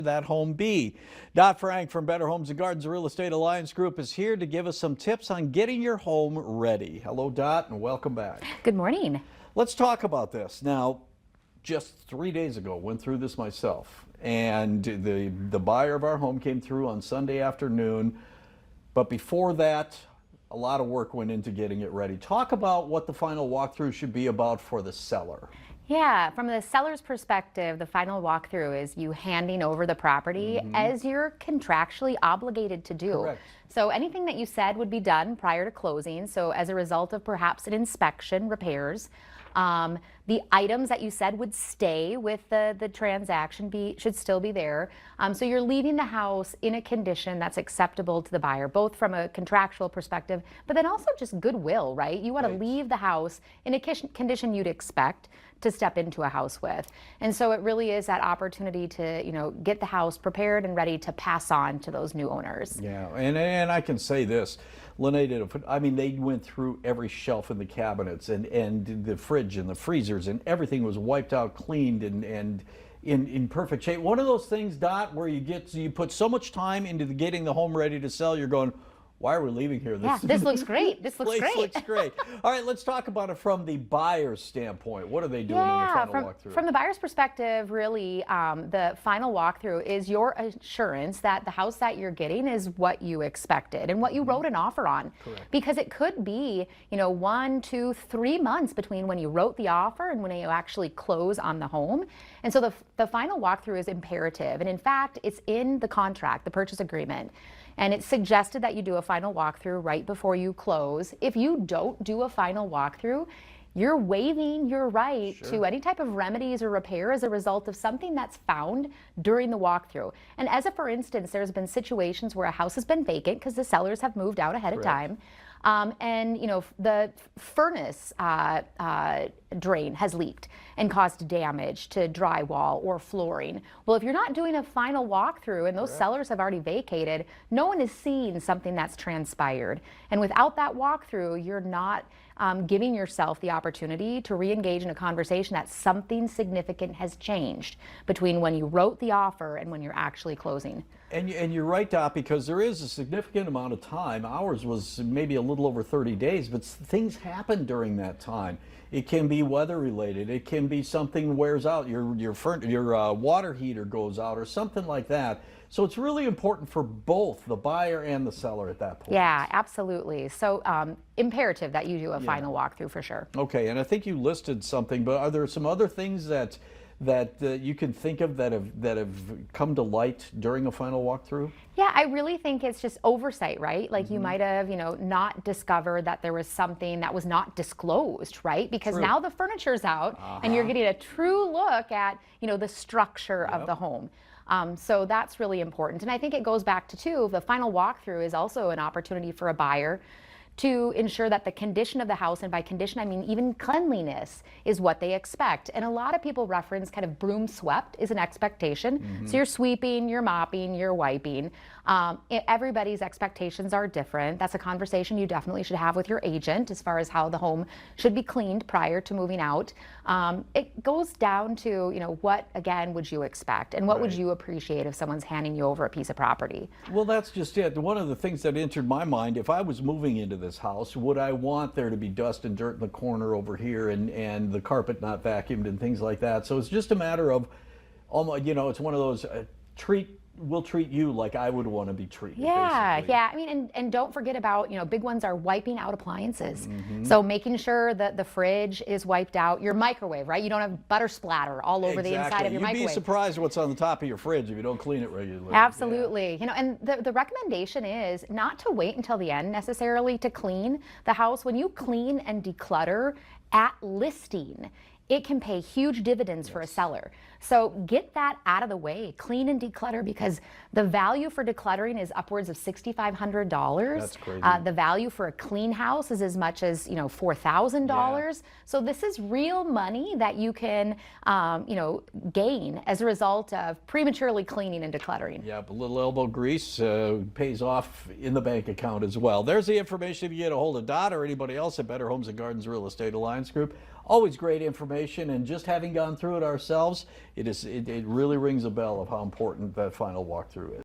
that home be? Dot Frank from Better Homes and Gardens Real Estate Alliance Group is here to give us some tips on getting your home ready. Hello, Dot, and welcome back. Good morning. Let's talk about this. Now, just 3 days ago, went through this myself, and the buyer of our home came through on Sunday afternoon, but before that, a lot of work went into getting it ready. Talk about what the final walkthrough should be about for the seller. Yeah, from the seller's perspective, the final walkthrough is you handing over the property as you're contractually obligated to do. Correct. So anything that you said would be done prior to closing. So as a result of perhaps an inspection, repairs, the items that you said would stay with the transaction should still be there. So you're leaving the house in a condition that's acceptable to the buyer, both from a contractual perspective, but then also just goodwill, right? You want to leave the house in a condition you'd expect to step into a house with. And so it really is that opportunity to, get the house prepared and ready to pass on to those new owners. Yeah, and I can say this, Lene did they went through every shelf in the cabinets and the fridge and the freezers, and everything was wiped out, cleaned, and in perfect shape. One of those things, Dot, where you put so much time into getting the home ready to sell, you're going, why are we leaving here? This looks great. This looks great. Looks great. All right, let's talk about it from the buyer's standpoint. What are they doing in the final walkthrough? From the buyer's perspective, really, the final walkthrough is your assurance that the house that you're getting is what you expected and what you wrote an offer on. Correct. Because it could be, 1, 2, 3 months between when you wrote the offer and when you actually close on the home. And so the final walkthrough is imperative. And in fact, it's in the contract, the purchase agreement. And it's suggested that you do a final walkthrough right before you close. If you don't do a final walkthrough, you're waiving your right to any type of remedies or repair as a result of something that's found during the walkthrough. And for instance, there's been situations where a house has been vacant because the sellers have moved out ahead of time. And the furnace drain has leaked and caused damage to drywall or flooring. Well, if you're not doing a final walkthrough and those sellers have already vacated, no one is seeing something that's transpired. And without that walkthrough, you're not giving yourself the opportunity to re-engage in a conversation that something significant has changed between when you wrote the offer and when you're actually closing. And you're right, Dot, because there is a significant amount of time. Ours was maybe a little over 30 days, but things happen during that time. It can be weather related. It can be something wears out. Your water heater goes out or something like that. So it's really important for both the buyer and the seller at that point. Yeah, absolutely. So imperative that you do a final walkthrough for sure. Okay, and I think you listed something, but are there some other things that you can think of that have come to light during a final walkthrough? Yeah, I really think it's just oversight, right? Like you might have, not discovered that there was something that was not disclosed, right? Because now the furniture's out and you're getting a true look at, the structure of the home. So that's really important. And I think it goes back to, too, the final walkthrough is also an opportunity for a buyer to ensure that the condition of the house, and by condition I mean even cleanliness, is what they expect. And a lot of people reference kind of broom swept is an expectation. So you're sweeping, you're mopping, you're wiping. Everybody's expectations are different. That's a conversation you definitely should have with your agent as far as how the home should be cleaned prior to moving out. It goes down to, what again would you expect and what would you appreciate if someone's handing you over a piece of property? Well, that's just it. One of the things that entered my mind, if I was moving into this house, would I want there to be dust and dirt in the corner over here and the carpet not vacuumed and things like that? So it's just a matter of, it's one of those we'll treat you like I would want to be treated. Basically. Yeah. I mean, and don't forget about, big ones are wiping out appliances. So making sure that the fridge is wiped out, your microwave, right? You don't have butter splatter all over the inside of your microwave. You'd be surprised what's on the top of your fridge if you don't clean it regularly. Absolutely. And the recommendation is not to wait until the end necessarily to clean the house. When you clean and declutter at listing, it can pay huge dividends for a seller. So get that out of the way, clean and declutter, because the value for decluttering is upwards of $6,500. That's crazy. The value for a clean house is as much as $4,000. So this is real money that you can gain as a result of prematurely cleaning and decluttering. Yep, a little elbow grease pays off in the bank account as well. There's the information if you get a hold of Dot or anybody else at Better Homes and Gardens Real Estate Alliance Group. always great information, and just having gone through it ourselves, it really rings a bell of how important that final walkthrough is.